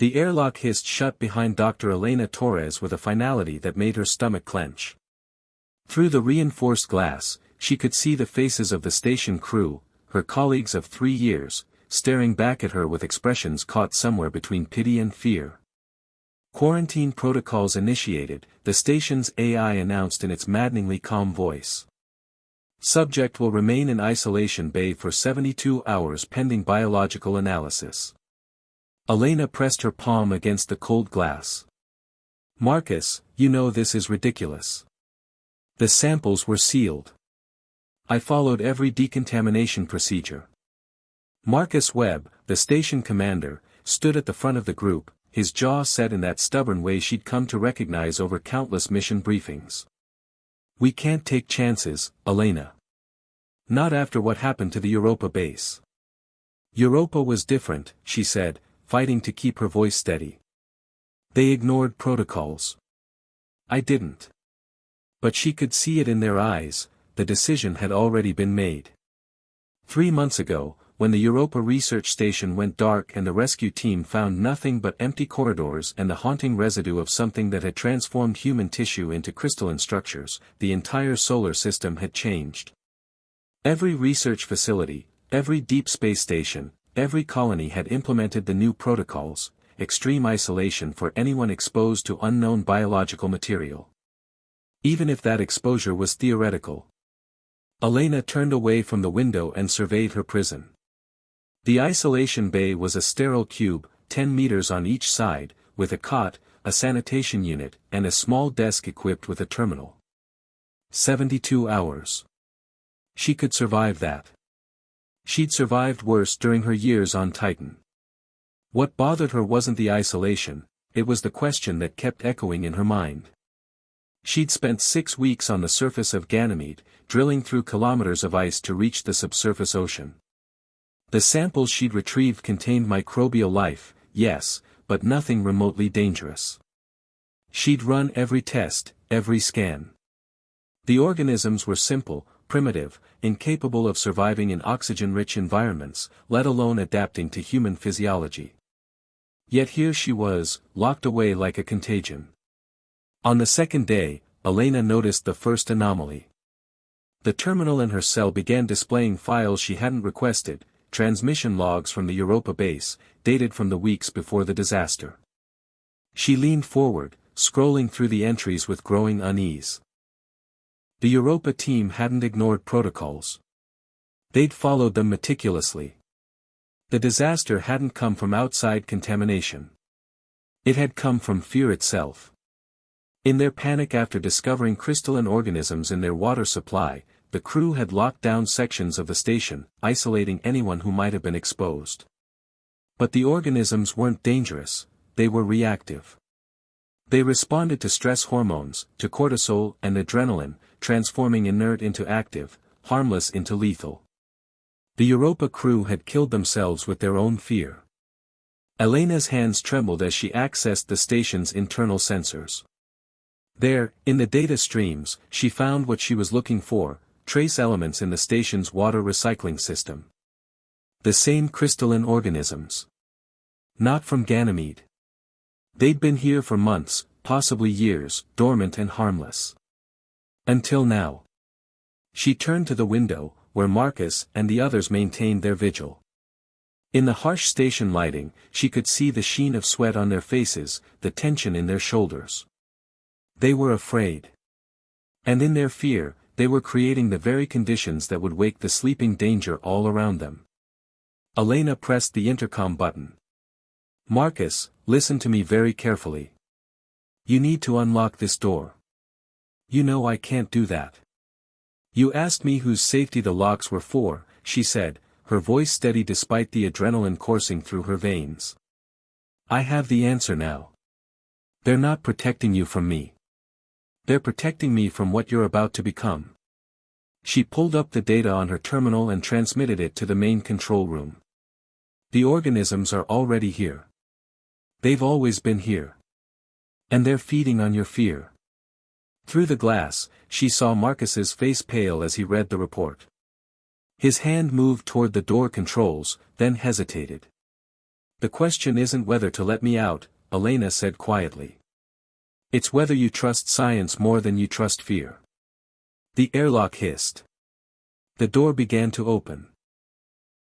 The airlock hissed shut behind Dr. Elena Torres with a finality that made her stomach clench. Through the reinforced glass, she could see the faces of the station crew, her colleagues of 3 years, staring back at her with expressions caught somewhere between pity and fear. Quarantine protocols initiated, the station's AI announced in its maddeningly calm voice. Subject will remain in isolation bay for 72 hours pending biological analysis. Elena pressed her palm against the cold glass. Marcus, you know this is ridiculous. The samples were sealed. I followed every decontamination procedure. Marcus Webb, the station commander, stood at the front of the group, his jaw set in that stubborn way she'd come to recognize over countless mission briefings. We can't take chances, Elena. Not after what happened to the Europa base. Europa was different, she said, fighting to keep her voice steady. They ignored protocols. I didn't. But she could see it in their eyes, the decision had already been made. 3 months ago, when the Europa research station went dark and the rescue team found nothing but empty corridors and the haunting residue of something that had transformed human tissue into crystalline structures, the entire solar system had changed. Every research facility, every deep space station, every colony had implemented the new protocols, extreme isolation for anyone exposed to unknown biological material. Even if that exposure was theoretical. Elena turned away from the window and surveyed her prison. The isolation bay was a sterile cube, 10 meters on each side, with a cot, a sanitation unit, and a small desk equipped with a terminal. 72 hours. She could survive that. She'd survived worse during her years on Titan. What bothered her wasn't the isolation, it was the question that kept echoing in her mind. She'd spent 6 weeks on the surface of Ganymede, drilling through kilometers of ice to reach the subsurface ocean. The samples she'd retrieved contained microbial life, yes, but nothing remotely dangerous. She'd run every test, every scan. The organisms were simple, primitive, incapable of surviving in oxygen-rich environments, let alone adapting to human physiology. Yet here she was, locked away like a contagion. On the second day, Elena noticed the first anomaly. The terminal in her cell began displaying files she hadn't requested, transmission logs from the Europa base, dated from the weeks before the disaster. She leaned forward, scrolling through the entries with growing unease. The Europa team hadn't ignored protocols. They'd followed them meticulously. The disaster hadn't come from outside contamination. It had come from fear itself. In their panic after discovering crystalline organisms in their water supply, the crew had locked down sections of the station, isolating anyone who might have been exposed. But the organisms weren't dangerous, they were reactive. They responded to stress hormones, to cortisol and adrenaline, transforming inert into active, harmless into lethal. The Europa crew had killed themselves with their own fear. Elena's hands trembled as she accessed the station's internal sensors. There, in the data streams, she found what she was looking for, trace elements in the station's water recycling system. The same crystalline organisms. Not from Ganymede. They'd been here for months, possibly years, dormant and harmless. Until now. She turned to the window, where Marcus and the others maintained their vigil. In the harsh station lighting, she could see the sheen of sweat on their faces, the tension in their shoulders. They were afraid. And in their fear, they were creating the very conditions that would wake the sleeping danger all around them. Elena pressed the intercom button. Marcus, listen to me very carefully. You need to unlock this door. You know I can't do that. You asked me whose safety the locks were for, she said, her voice steady despite the adrenaline coursing through her veins. I have the answer now. They're not protecting you from me. They're protecting me from what you're about to become. She pulled up the data on her terminal and transmitted it to the main control room. The organisms are already here. They've always been here. And they're feeding on your fear. Through the glass, she saw Marcus's face pale as he read the report. His hand moved toward the door controls, then hesitated. The question isn't whether to let me out, Elena said quietly. It's whether you trust science more than you trust fear. The airlock hissed. The door began to open.